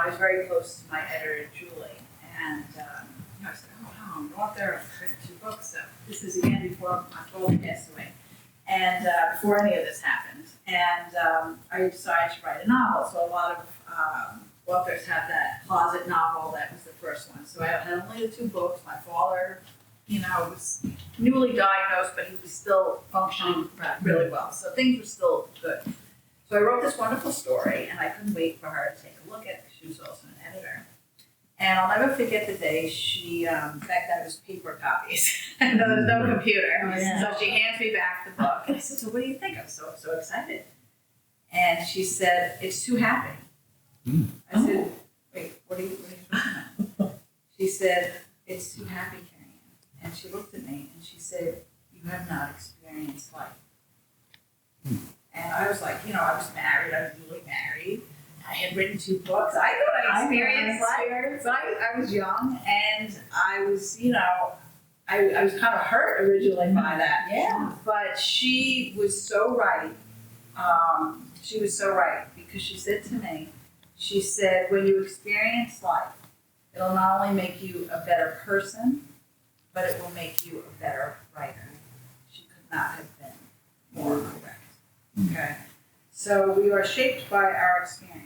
I was very close to my editor, Julie, and I said, oh, wow, I'm an author, I've written 2 books, so this is again before my father passed away, and before any of this happened, and I decided to write a novel. So a lot of authors have that closet novel. That was the first one. So I had only the 2 books. My father, was newly diagnosed, but he was still functioning really well. So things were still good. So I wrote this wonderful story, and I couldn't wait for her to take a look at it. She was also an editor. And I'll never forget the day she, back then it was paper copies, and there was no computer. Oh, yeah. So she hands me back the book, and I said, so what do you think? I'm so excited. And she said, it's too happy. I said, wait, what are you talking about? She said, it's too happy, Kerriann. And she looked at me and she said, you have not experienced life. And I was like, I was married, I was newly married. I had written 2 books. I thought I experienced life. But I was young, and I was, I was kind of hurt originally by that. Yeah. But she was so right. She was so right, because she said to me, she said, when you experience life, it'll not only make you a better person, but it will make you a better writer. She could not have been more correct. Okay? So we are shaped by our experiences.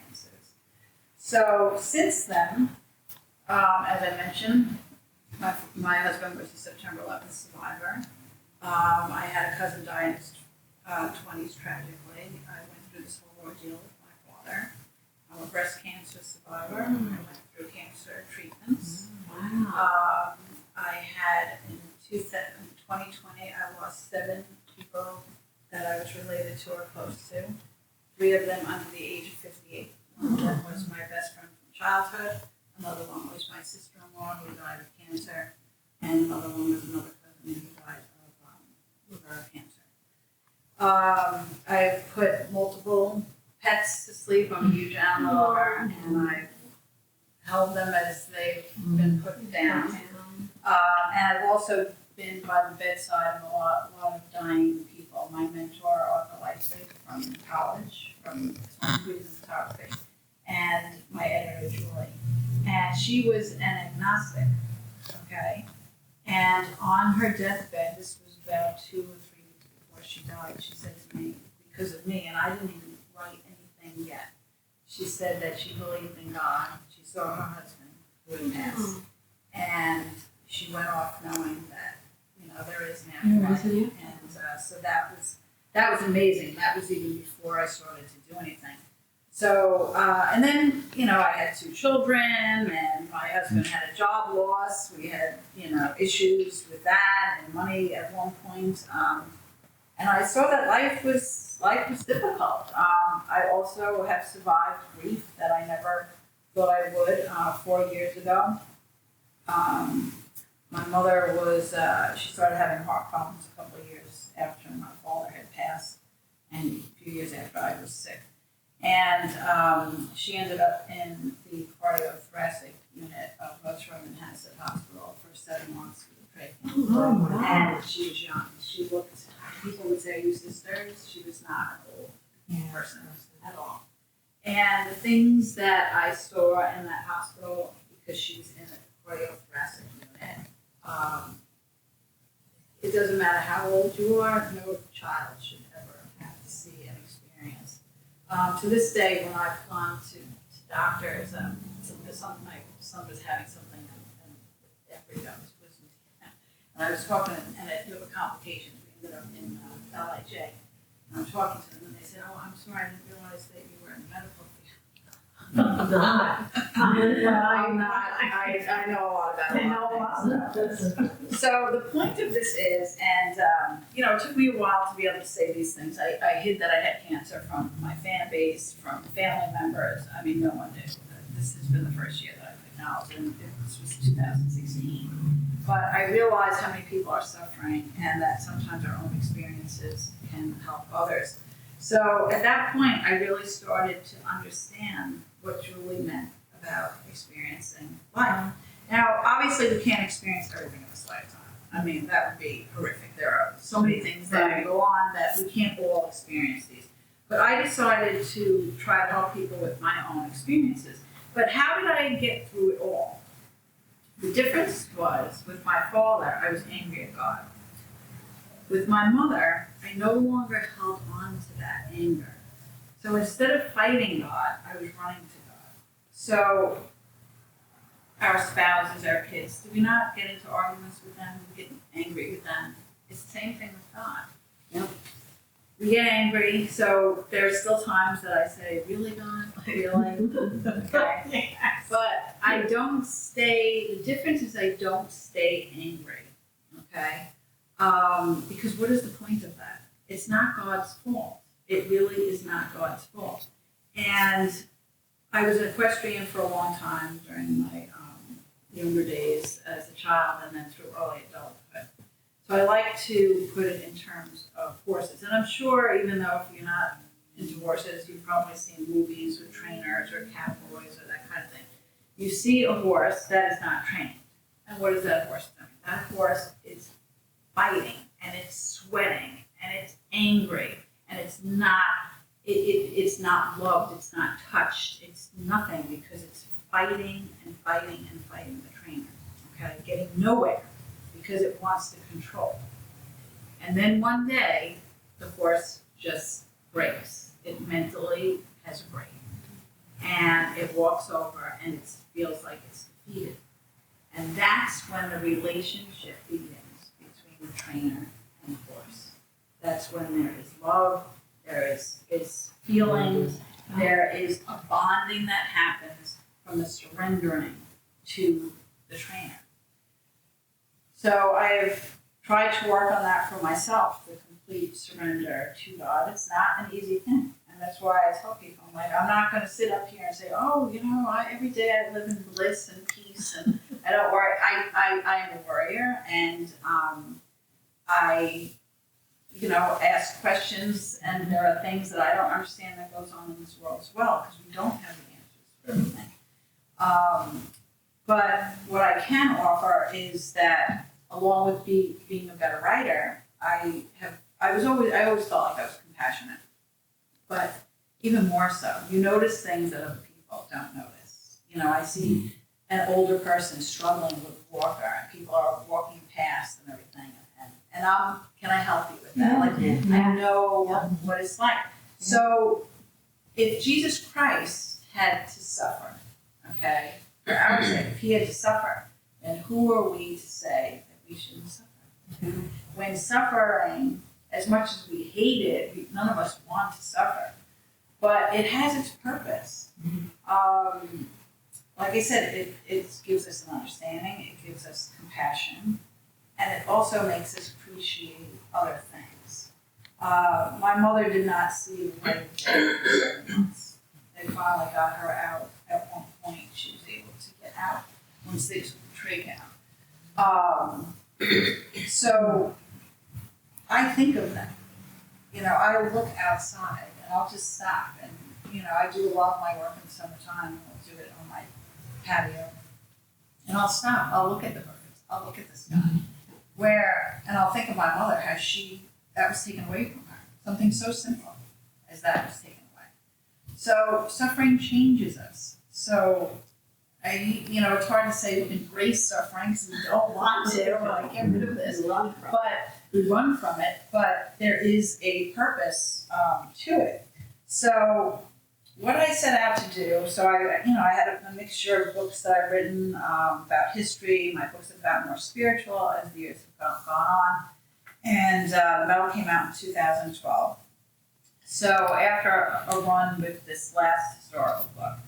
So since then, as I mentioned, my husband was a September 11th survivor. I had a cousin die in his 20s tragically. I went through this whole ordeal with my father. I'm a breast cancer survivor. I went through cancer treatments. Wow. I had in 2020, I lost 7 people that I was related to or close to. 3 of them under the age of 58. One of them was my best friend from childhood. Another one was my sister-in-law who died of cancer. And another one was another cousin who died of liver cancer. I've put multiple pets to sleep. I'm a huge animal lover, and I've held them as they've been put down. And I've also been by the bedside of a lot of dying people. My mentor, Arthur Lightsey from college, from photography, and my editor, Julie. And she was an agnostic, okay? And on her deathbed, this was about 2 or 3 weeks before she died, she said to me, because of me, and I didn't even write anything yet, she said that she believed in God. She saw her husband who had passed. And she went off knowing that, there is an afterlife. And so that was amazing. That was even before I started to do anything. So, and then, I had 2 children, and my husband had a job loss. We had, issues with that and money at one point. And I saw that life was difficult. I also have survived grief that I never thought I would 4 years ago. My mother she started having heart problems a couple of years after my father had passed, and a few years after I was sick. And she ended up in the cardiothoracic unit of West Manhasset Hospital for 7 months with a trachea. Oh, wow. And she was young. She looked, people would say, you sisters. She was not an old person at all. And the things that I saw in that hospital, because she was in a cardiothoracic unit, it doesn't matter how old you are, no child should ever have to see and experience. To this day, when I've gone to doctors, my son was having something, and after he got his wisdom teeth, and I was talking, and there were complications. We ended up in LIJ, and I'm talking to them, and they said, "Oh, I'm sorry, I didn't realize that you were in the medical field." I'm not. I know a lot about it. So the point of this is, and it took me a while to be able to say these things. I hid that I had cancer from my fan base, from family members. I mean, no one knew. This has been the first year that I've acknowledged, and this was 2016. But I realized how many people are suffering, and that sometimes our own experiences can help others. So at that point, I really started to understand what Julie meant about experiencing life. Now, obviously, we can't experience everything in this lifetime. I mean, that would be horrific. There are so many things that go on that we can't all experience these. But I decided to try to help people with my own experiences. But how did I get through it all? The difference was, with my father, I was angry at God. With my mother, I no longer held on to that anger. So instead of fighting God, I was running to God. So our spouses, our kids, do we not get into arguments with them? We get angry with them. It's the same thing with God. Yep. We get angry, so there's still times that I say, really, God? Really? Okay. But I don't stay, the difference is I don't stay angry, okay? Because what is the point of that? It's not God's fault. It really is not God's fault. And I was an equestrian for a long time during my younger days as a child and then through early adulthood. So I like to put it in terms of horses. And I'm sure even though if you're not into horses, you've probably seen movies with trainers or cowboys or that kind of thing. You see a horse that is not trained. And what is that horse doing? That horse is fighting and it's sweating and it's angry and it's not loved, it's not touched, it's nothing because it's fighting and fighting and fighting the trainer, okay? Getting nowhere because it wants to control. And then one day, the horse just breaks. It mentally has a break. And it walks over and it feels like it's defeated. And that's when the relationship begins between the trainer and the horse. That's when there is love, there is feelings, there is a bonding that happens from the surrendering to the trainer. So I've tried to work on that for myself, the complete surrender to God. It's not an easy thing. And that's why I tell people, I'm like, I'm not going to sit up here and say, oh, every day I live in bliss and peace and I don't worry. I am a worrier and I ask questions and there are things that I don't understand that goes on in this world as well because we don't have the answers for everything. But what I can offer is that along with being a better writer, I always felt like I was compassionate. But even more so, you notice things that other people don't notice. I see an older person struggling with a walker and people are walking past and everything. And can I help you with that? I know what it's like. So if Jesus Christ had to suffer, okay, for our sake, if he had to suffer, then who are we to say that we shouldn't suffer? When suffering, as much as we hate it, none of us want to suffer, but it has its purpose. Like I said, it gives us an understanding, it gives us compassion, and it also makes us appreciate other things. My mother did not see the light of day for 7 months. They finally got her out. At one point, she was able to get out once they took the trach out. So I think of them. I look outside and I'll just stop and, I do a lot of my work in the summertime and I'll do it on my patio. And I'll stop, I'll look at the birds, I'll look at the sky. And I'll think of my mother, how that was taken away from her. Something so simple as that was taken away. So suffering changes us. So it's hard to say we embrace suffering because we don't want to, we're like, get rid of this. But we run from it, but there is a purpose to it. So what I set out to do, so I had a mixture of books that I've written about history. My books have gotten more spiritual as the years have gone on. And the Medal came out in 2012. So after a run with this last historical book,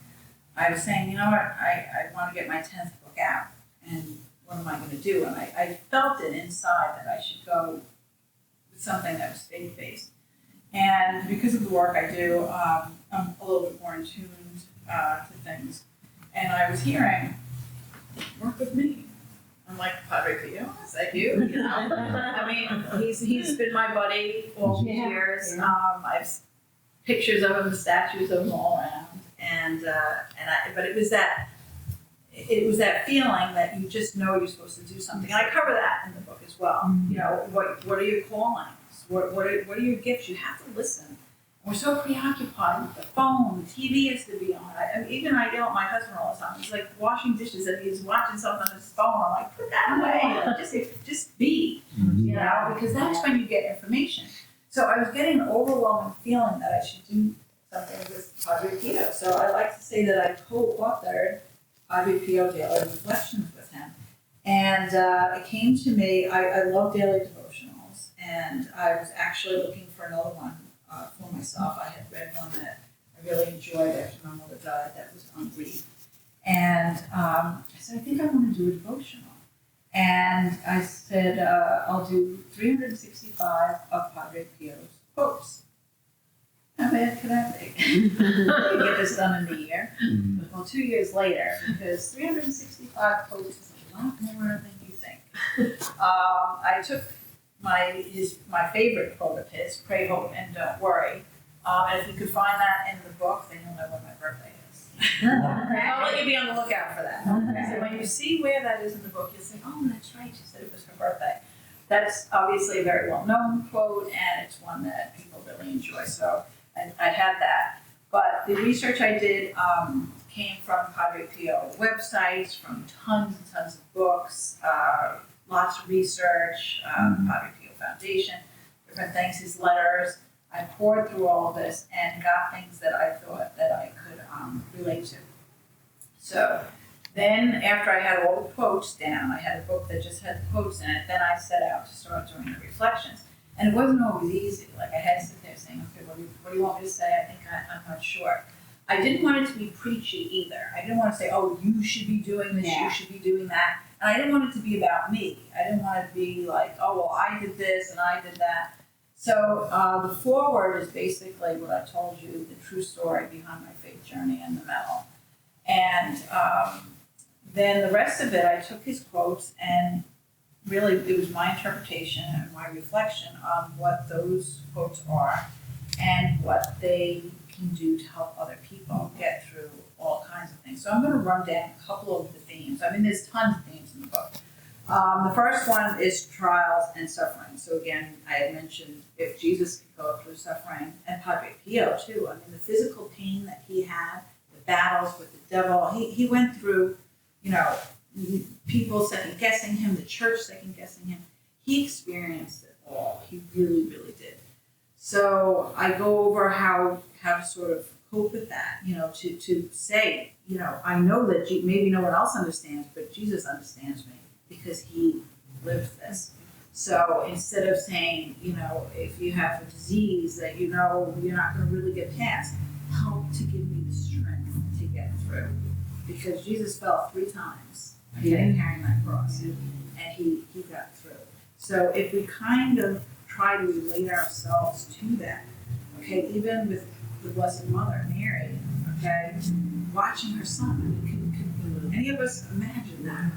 I was saying, I want to get my 10th book out. And what am I going to do? And I felt it inside that I should go with something that was faith-based. And because of the work I do, I'm a little bit more in tune to things. And I was hearing, work with me. I'm like, Padre Pio, is that you? I mean, he's been my buddy all these years. I've pictures of him, statues of him all around. But it was that feeling that you just know you're supposed to do something. And I cover that in the book as well. What are your callings? What are your gifts? You have to listen. we're so preoccupied with the phone, the TV has to be on. Even I yell at my husband all the time. He's like washing dishes and he's watching something on his phone. I'm like, put that away. Like, just be, you know, because that's when you get information. So I was getting an overwhelming feeling that I should do something with Padre Pio. So I like to say that I co-authored Padre Pio Daily Reflections with him. And it came to me, I love daily devotionals, and I was actually looking for another one for myself. I had read one that I really enjoyed after my mother died that was on grief. And I said, I think I want to do a devotional. And I said, I'll do 365 of Padre Pio's quotes. How bad could that be? You get this done in a year. Well, 2 years later, because 365 quotes is a lot more than you think. I took my favorite quote of his, pray, hope, and don't worry. And if you could find that in the book, then you'll know when my birthday is. I'll let you be on the lookout for that. So when you see where that is in the book, you'll say, oh, that's right, she said it was her birthday. That's obviously a very well-known quote, and it's one that people really enjoy. So I had that. But the research I did came from Padre Pio websites, from tons and tons of books, lots of research, Padre Pio Foundation, different things, his letters. I poured through all of this and got things that I thought that I could relate to. So then after I had all the quotes down, I had a book that just had the quotes in it, then I set out to start doing the reflections. And it wasn't always easy. Like I had to sit there saying, okay, what do you want me to say? I think I'm not sure. I didn't want it to be preachy either. I didn't want to say, oh, you should be doing this, you should be doing that. And I didn't want it to be about me. I didn't want it to be like, oh, well, I did this and I did that. So the foreword is basically what I told you, the true story behind my faith journey and the medal. And then the rest of it, I took his quotes and really it was my interpretation and my reflection on what those quotes are and what they can do to help other people get through all kinds of things. So I'm going to run down a couple of the themes. I mean, there's tons of themes in the book. The first one is trials and suffering. So again, I had mentioned if Jesus could go through suffering, and Padre Pio too. I mean, the physical pain that he had, the battles with the devil. He went through, you know, people second guessing him, the church second guessing him. He experienced it all. He really, really did. So I go over how to sort of cope with that. You know, to say, you know, I know that maybe no one else understands, but Jesus understands me, because he lived this. So instead of saying, you know, if you have a disease that you know you're not going to really get past, help to give me the strength to get through. Because Jesus fell 3 times carrying that cross, and he got through. So if we kind of try to relate ourselves to that, okay, even with the Blessed Mother, Mary, okay, watching her son, I mean, can any of us imagine that?